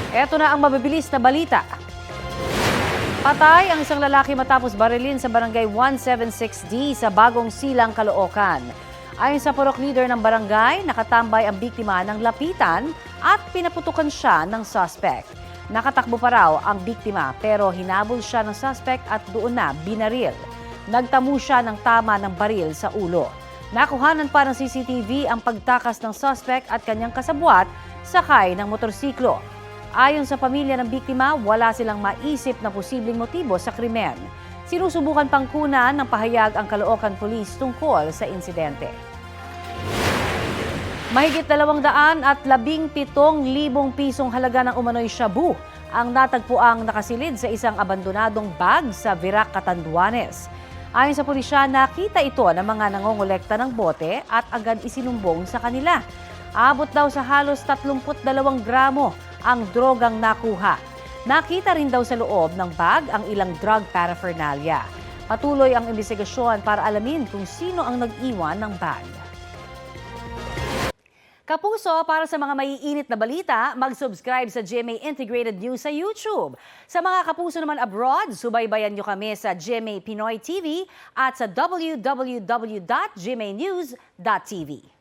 Eto na ang mabibilis na balita. Patay ang isang lalaki matapos barilin sa barangay 176D sa Bagong Silang, Caloocan. Ayon sa purok leader ng barangay, nakatambay ang biktima ng lapitan at pinaputukan siya ng suspect. Nakatakbo pa raw ang biktima pero hinabol siya ng suspect at doon na binaril. Nagtamo siya ng tama ng baril sa ulo. Nakuhanan pa ng CCTV ang pagtakas ng suspect at kanyang kasabwat sakay ng motorsiklo. Ayon sa pamilya ng biktima, wala silang maisip na posibleng motibo sa krimen. Sinusubukan pang kunan ng pahayag ang Caloocan Police tungkol sa insidente. Mahigit 217,000 pisong halaga ng umano'y shabu ang natagpuang nakasilid sa isang abandonadong bag sa Virac, Catanduanes. Ayon sa pulisya, nakita ito ng mga nangongolekta ng bote at agad isinumbong sa kanila. Abot daw sa halos 32 gramo ang drogang nakuha. Nakita rin daw sa loob ng bag ang ilang drug paraphernalia. Patuloy ang investigasyon para alamin kung sino ang nag-iwan ng bag. Kapuso, para sa mga maiinit na balita, mag-subscribe sa GMA Integrated News sa YouTube. Sa mga kapuso naman abroad, subaybayan nyo kami sa GMA Pinoy TV at sa www.gmanews.tv.